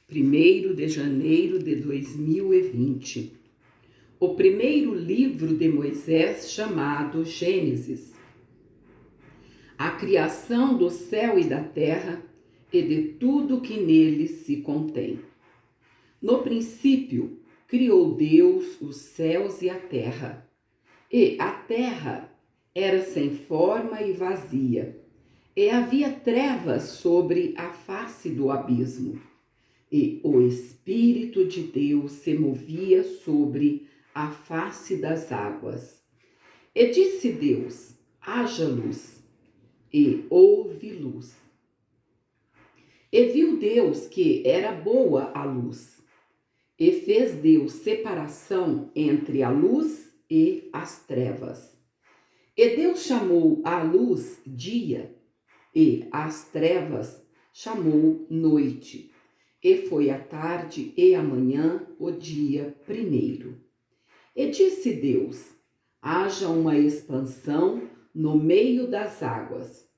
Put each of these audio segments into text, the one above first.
1º de janeiro de 2020. O primeiro livro de Moisés, chamado Gênesis. A criação do céu e da terra e de tudo que neles se contém. No princípio, criou Deus os céus e a terra. E a terra era sem forma e vazia, e havia trevas sobre a face do abismo. E o Espírito de Deus se movia sobre a face das águas. E disse Deus: haja luz, e houve luz. E viu Deus que era boa a luz, e fez Deus separação entre a luz e as trevas. E Deus chamou a luz dia, e as trevas chamou noite. E foi a tarde e a manhã o dia primeiro. E disse Deus: haja uma expansão no meio das águas,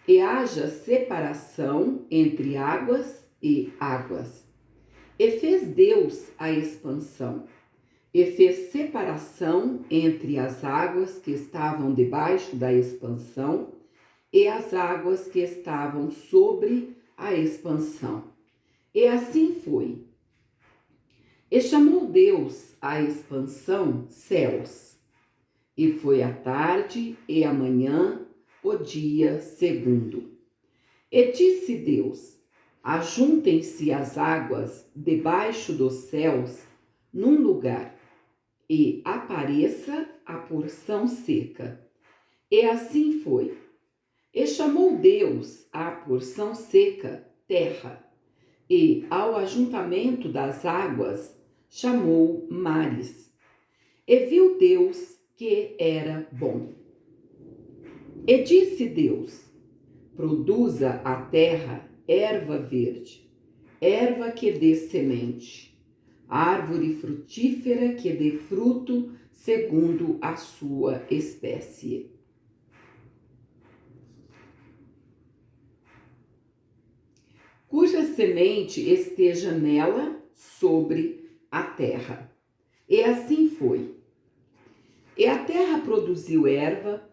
e haja separação entre águas e águas. E fez Deus a expansão, e fez separação entre as águas que estavam debaixo da expansão e as águas que estavam sobre a expansão. E assim foi. E chamou Deus a expansão céus. E foi a tarde e a manhã o dia segundo. E disse Deus: ajuntem-se as águas debaixo dos céus num lugar, e apareça a porção seca. E assim foi. E chamou Deus a porção seca terra, e ao ajuntamento das águas chamou mares. E viu Deus que era bom. E disse Deus: produza a terra erva verde, erva que dê semente, árvore frutífera que dê fruto segundo a sua espécie. Cuja semente esteja nela sobre a terra. E assim foi. E a terra produziu erva,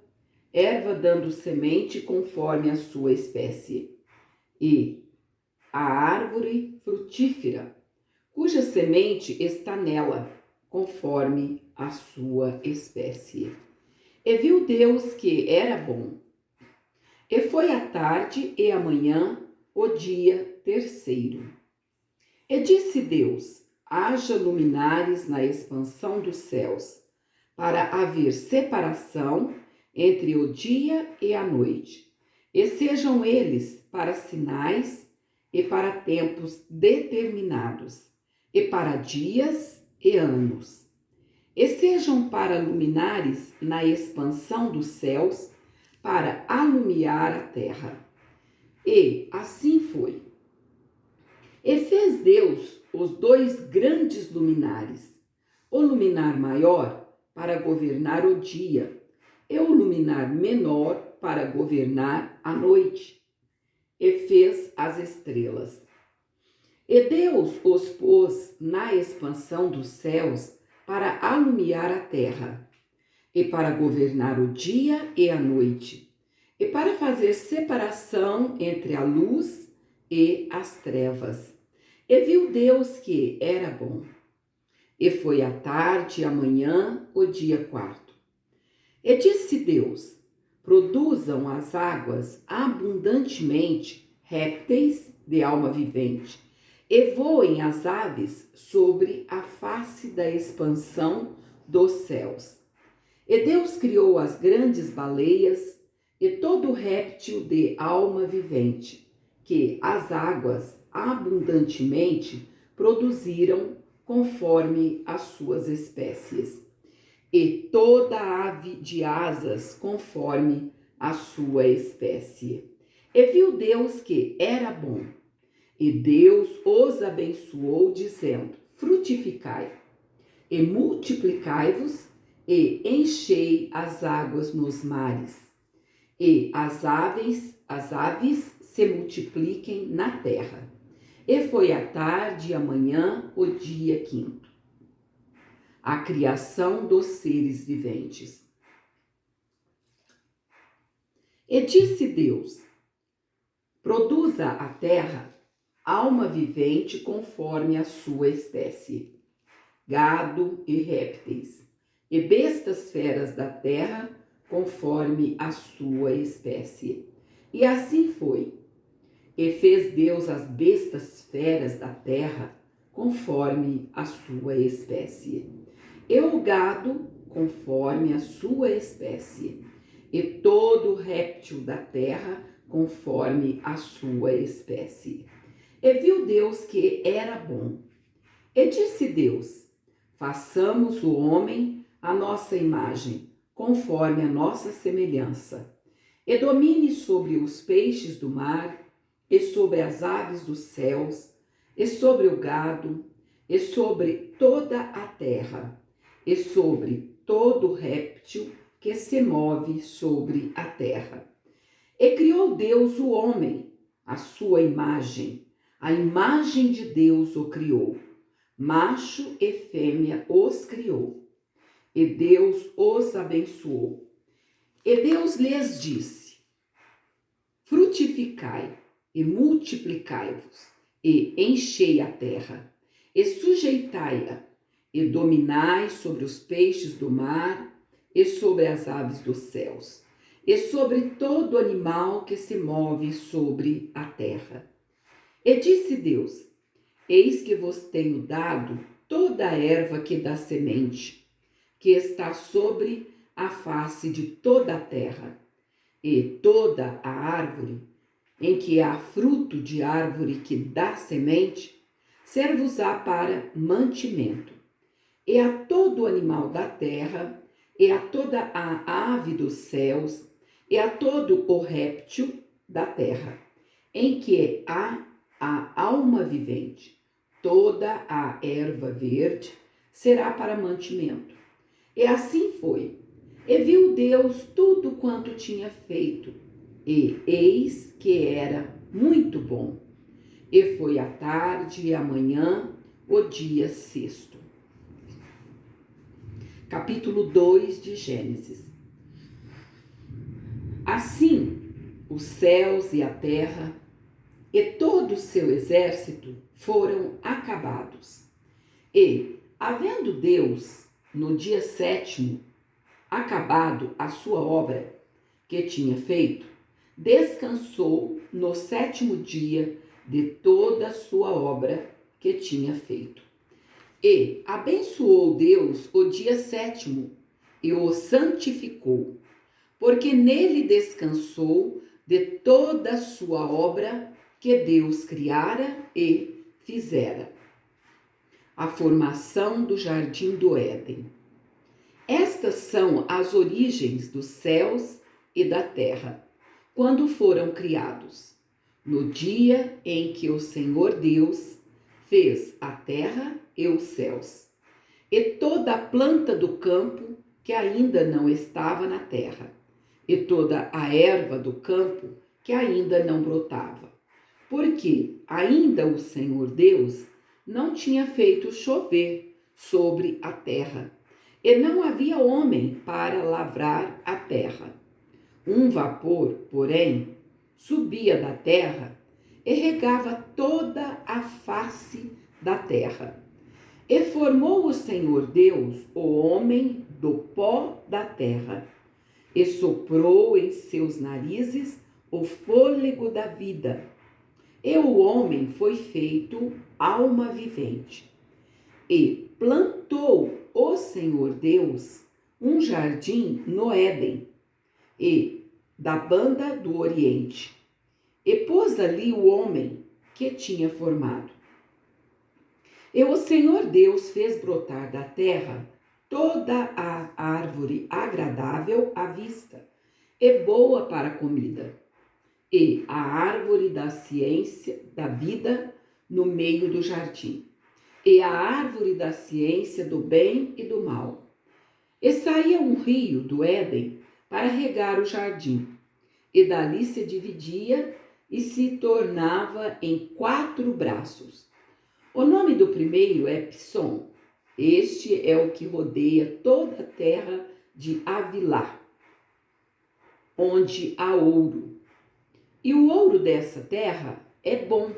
erva dando semente conforme a sua espécie, e a árvore frutífera, cuja semente está nela, conforme a sua espécie. E viu Deus que era bom. E foi a tarde e a manhã o dia terceiro. E disse Deus: haja luminares na expansão dos céus, para haver separação entre o dia e a noite, e sejam eles para sinais e para tempos determinados, e para dias e anos. E sejam para luminares na expansão dos céus, para alumiar a terra. E assim foi. E fez Deus os 2 grandes luminares, o luminar maior para governar o dia, e o luminar menor para governar a noite. E fez as estrelas. E Deus os pôs na expansão dos céus para alumiar a terra, e para governar o dia e a noite, e para fazer separação entre a luz e as trevas. E viu Deus que era bom. E foi a tarde e a manhã o dia quarto. E disse Deus: produzam as águas abundantemente répteis de alma vivente, e voem as aves sobre a face da expansão dos céus. E Deus criou as grandes baleias e todo réptil de alma vivente, que as águas abundantemente produziram conforme as suas espécies, e toda ave de asas conforme a sua espécie. E viu Deus que era bom. E Deus os abençoou, dizendo: frutificai, e multiplicai-vos, e enchei as águas nos mares, e as aves se multipliquem na terra. E foi a tarde e a manhã o dia quinto. A criação dos seres viventes. E disse Deus: produza a terra alma vivente conforme a sua espécie, gado e répteis, e bestas feras da terra conforme a sua espécie. E assim foi. E fez Deus as bestas feras da terra conforme a sua espécie, e o gado conforme a sua espécie, e todo réptil da terra conforme a sua espécie. E viu Deus que era bom. E disse Deus: façamos o homem à nossa imagem, conforme a nossa semelhança, e domine sobre os peixes do mar, e sobre as aves dos céus, e sobre o gado, e sobre toda a terra, e sobre todo réptil que se move sobre a terra. E criou Deus o homem, à sua imagem, a imagem de Deus o criou, macho e fêmea os criou. E Deus os abençoou. E Deus lhes disse: frutificai e multiplicai-vos, e enchei a terra, e sujeitai-a, e dominai sobre os peixes do mar, e sobre as aves dos céus, e sobre todo animal que se move sobre a terra. E disse Deus: eis que vos tenho dado toda a erva que dá semente, que está sobre a face de toda a terra, e toda a árvore em que há fruto de árvore que dá semente, ser-vos-á para mantimento. E a todo animal da terra, e a toda a ave dos céus, e a todo o réptil da terra, em que há a alma vivente, toda a erva verde será para mantimento. E assim foi. E viu Deus tudo quanto tinha feito, e eis que era muito bom. E foi a tarde e a manhã o dia sexto. Capítulo 2 de Gênesis. Assim, os céus e a terra e todo o seu exército foram acabados. E, havendo Deus, no dia sétimo, acabado a sua obra que tinha feito, descansou no sétimo dia de toda a sua obra que tinha feito. E abençoou Deus o dia sétimo e o santificou, porque nele descansou de toda a sua obra que Deus criara e fizera. A formação do jardim do Éden. Estas são as origens dos céus e da terra, quando foram criados, no dia em que o Senhor Deus fez a terra e os céus, e toda a planta do campo que ainda não estava na terra, e toda a erva do campo que ainda não brotava, porque ainda o Senhor Deus não tinha feito chover sobre a terra, e não havia homem para lavrar a terra. Um vapor, porém, subia da terra e regava toda a face da terra. E formou o Senhor Deus o homem do pó da terra, e soprou em seus narizes o fôlego da vida, e o homem foi feito alma vivente. E plantou o Senhor Deus um jardim no Éden, e da banda do Oriente, e pôs ali o homem que tinha formado. E o Senhor Deus fez brotar da terra toda a árvore agradável à vista e boa para a comida, e a árvore da ciência da vida no meio do jardim, e a árvore da ciência do bem e do mal. E saía um rio do Éden para regar o jardim, e dali se dividia e se tornava em 4 braços. O nome do primeiro é Pison. Este é o que rodeia toda a terra de Havilá, onde há ouro. E o ouro dessa terra é bom.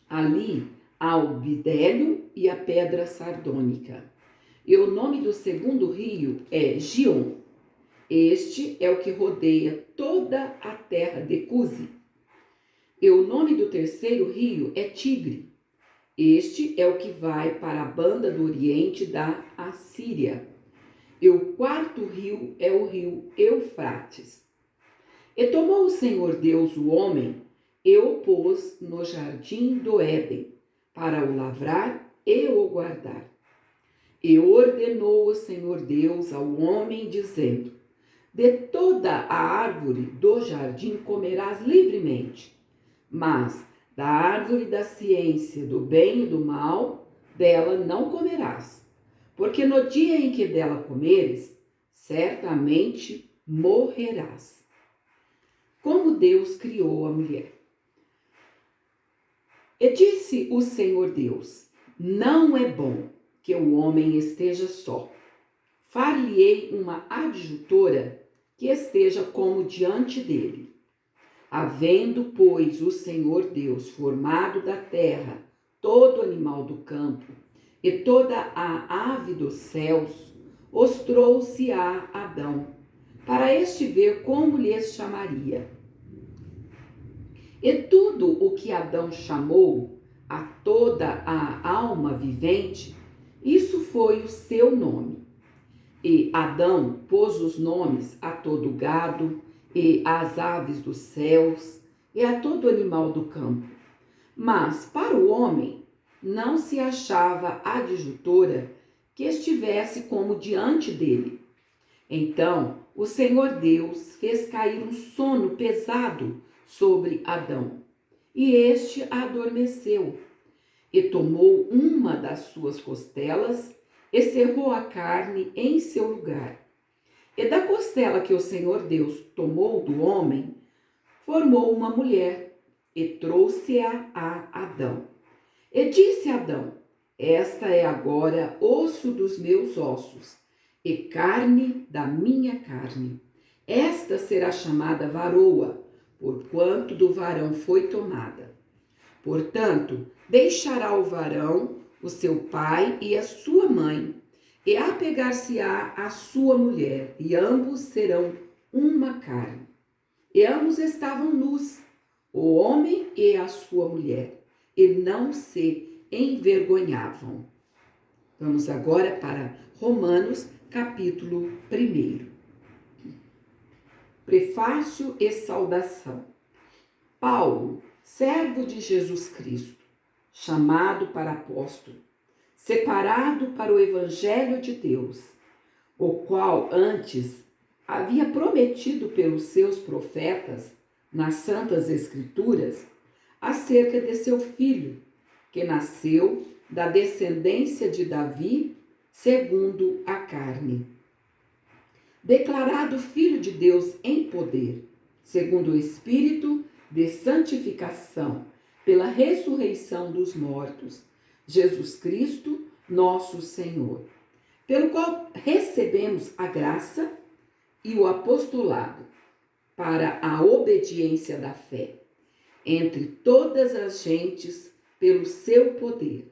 Ali há o bidélio e a pedra sardônica. E o nome do segundo rio é Gion. Este é o que rodeia toda a terra de Cusi. E o nome do terceiro rio é Tigre. Este é o que vai para a banda do oriente da Assíria. E o quarto rio é o rio Eufrates. E tomou o Senhor Deus o homem e o pôs no jardim do Éden, para o lavrar e o guardar. E ordenou o Senhor Deus ao homem, dizendo: de toda a árvore do jardim comerás livremente, mas da árvore da ciência do bem e do mal, dela não comerás, porque no dia em que dela comeres, certamente morrerás. Como Deus criou a mulher. E disse o Senhor Deus: não é bom que o homem esteja só. Far-lhe-ei uma adjutora que esteja como diante dele. Havendo, pois, o Senhor Deus formado da terra todo animal do campo e toda a ave dos céus, os trouxe a Adão, para este ver como lhes chamaria. E tudo o que Adão chamou a toda a alma vivente, isso foi o seu nome. E Adão pôs os nomes a todo o gado, e às aves dos céus, e a todo animal do campo. Mas para o homem não se achava adjutora que estivesse como diante dele. Então o Senhor Deus fez cair um sono pesado sobre Adão, e este adormeceu, e tomou uma das suas costelas e cerrou a carne em seu lugar. E da costela que o Senhor Deus tomou do homem, formou uma mulher e trouxe-a a Adão. E disse Adão: esta é agora osso dos meus ossos e carne da minha carne. Esta será chamada varoa, porquanto do varão foi tomada. Portanto, deixará o varão o seu pai e a sua mãe, e apegar-se-á à sua mulher, e ambos serão uma carne. E ambos estavam nus, o homem e a sua mulher, e não se envergonhavam. Vamos agora para Romanos, capítulo 1. Prefácio e saudação. Paulo, servo de Jesus Cristo, chamado para apóstolo, separado para o evangelho de Deus, o qual antes havia prometido pelos seus profetas nas santas escrituras acerca de seu filho, que nasceu da descendência de Davi, segundo a carne. Declarado filho de Deus em poder, segundo o Espírito de santificação, pela ressurreição dos mortos, Jesus Cristo, nosso Senhor, pelo qual recebemos a graça e o apostolado para a obediência da fé, entre todas as gentes, pelo seu poder,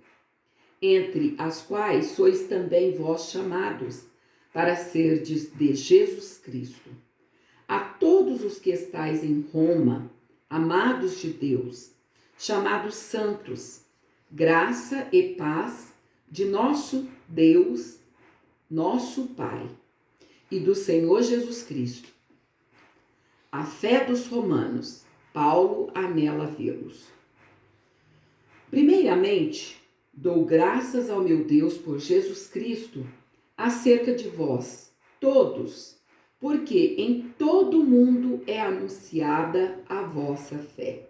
entre as quais sois também vós chamados, para serdes de Jesus Cristo. A todos os que estáis em Roma, amados de Deus, chamados santos, graça e paz de nosso Deus, nosso Pai, e do Senhor Jesus Cristo. A fé dos romanos, Paulo anela vê-los. Primeiramente, dou graças ao meu Deus por Jesus Cristo acerca de vós, todos, porque em todo o mundo é anunciada a vossa fé.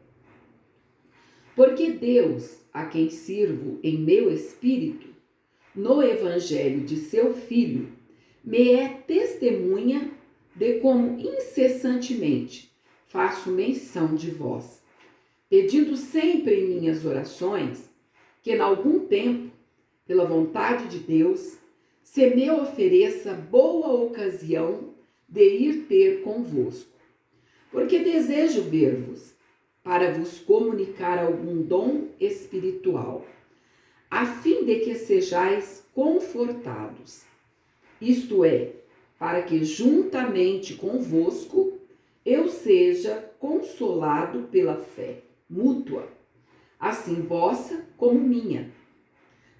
Porque Deus, a quem sirvo em meu espírito, no evangelho de seu Filho, me é testemunha de como incessantemente faço menção de vós, pedindo sempre em minhas orações que, em algum tempo, pela vontade de Deus, se me ofereça boa ocasião de ir ter convosco, porque desejo ver-vos, para vos comunicar algum dom espiritual, a fim de que sejais confortados, isto é, para que juntamente convosco eu seja consolado pela fé mútua, assim vossa como minha.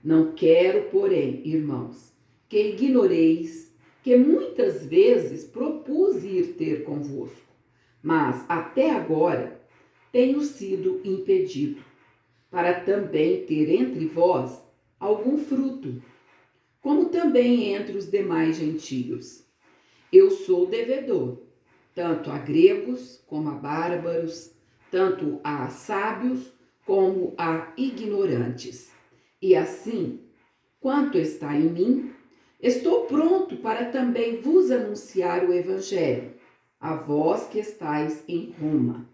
Não quero, porém, irmãos, que ignoreis que muitas vezes propus ir ter convosco, mas até agora tenho sido impedido, para também ter entre vós algum fruto, como também entre os demais gentios. Eu sou devedor, tanto a gregos como a bárbaros, tanto a sábios como a ignorantes. E assim, quanto está em mim, estou pronto para também vos anunciar o Evangelho, a vós que estáis em Roma.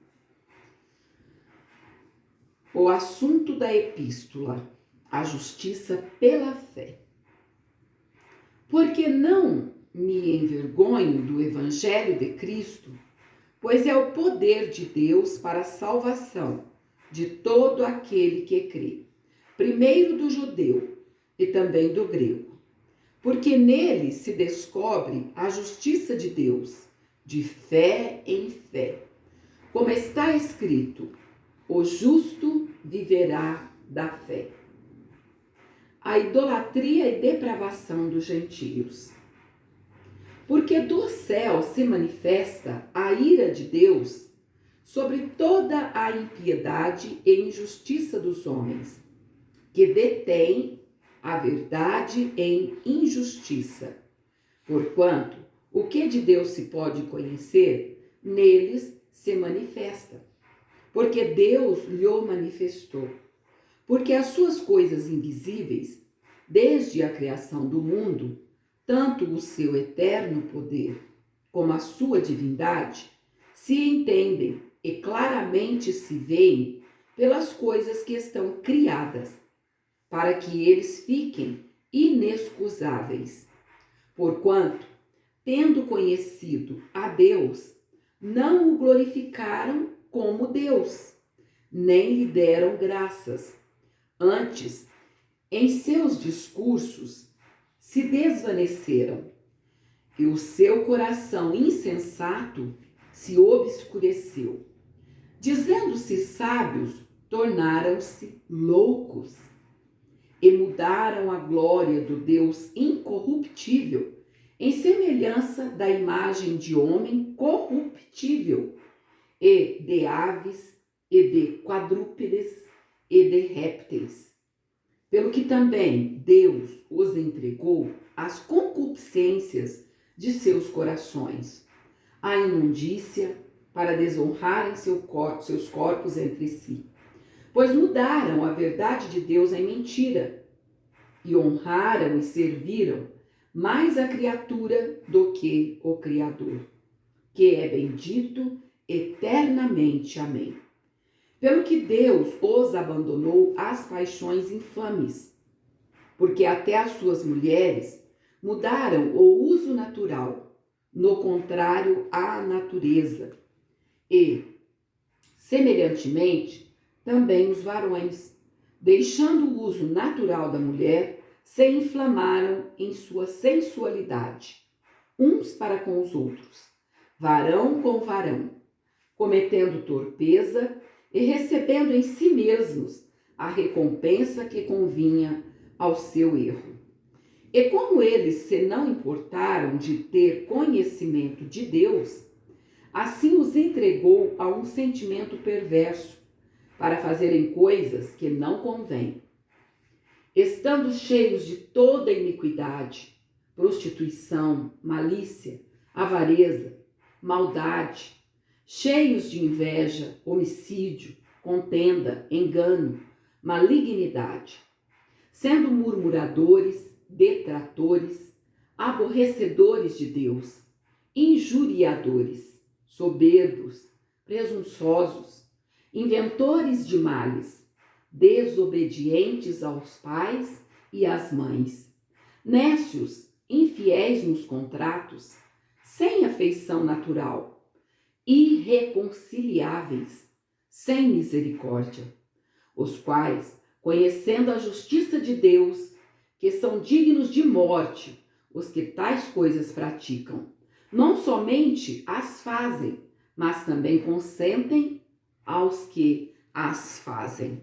O assunto da epístola, a justiça pela fé. Porque não me envergonho do Evangelho de Cristo, pois é o poder de Deus para a salvação de todo aquele que crê, primeiro do judeu e também do grego. Porque nele se descobre a justiça de Deus, de fé em fé. Como está escrito, o justo viverá da fé. A idolatria e depravação dos gentios. Porque do céu se manifesta a ira de Deus sobre toda a impiedade e injustiça dos homens, que detêm a verdade em injustiça. Porquanto o que de Deus se pode conhecer, neles se manifesta, porque Deus lhe manifestou. Porque as suas coisas invisíveis, desde a criação do mundo, tanto o seu eterno poder como a sua divindade, se entendem e claramente se veem pelas coisas que estão criadas, para que eles fiquem inexcusáveis. Porquanto, tendo conhecido a Deus, não o glorificaram como Deus, nem lhe deram graças. Antes, em seus discursos, se desvaneceram, e o seu coração insensato se obscureceu. Dizendo-se sábios, tornaram-se loucos, e mudaram a glória do Deus incorruptível em semelhança da imagem de homem corruptível, e de aves, e de quadrúpedes, e de répteis. Pelo que também Deus os entregou às concupiscências de seus corações, à imundícia, para desonrarem seus corpos entre si. Pois mudaram a verdade de Deus em mentira, e honraram e serviram mais a criatura do que o Criador, que é bendito eternamente. Amém. Pelo que Deus os abandonou às paixões infames, porque até as suas mulheres mudaram o uso natural, no contrário à natureza, e, semelhantemente, também os varões, deixando o uso natural da mulher, se inflamaram em sua sensualidade, uns para com os outros, varão com varão, cometendo torpeza e recebendo em si mesmos a recompensa que convinha ao seu erro. E como eles se não importaram de ter conhecimento de Deus, assim os entregou a um sentimento perverso, para fazerem coisas que não convêm. Estando cheios de toda iniquidade, prostituição, malícia, avareza, maldade, cheios de inveja, homicídio, contenda, engano, malignidade, sendo murmuradores, detratores, aborrecedores de Deus, injuriadores, soberbos, presunçosos, inventores de males, desobedientes aos pais e às mães, nécios, infiéis nos contratos, sem afeição natural, irreconciliáveis, sem misericórdia, os quais, conhecendo a justiça de Deus, que são dignos de morte os que tais coisas praticam, não somente as fazem, mas também consentem aos que as fazem.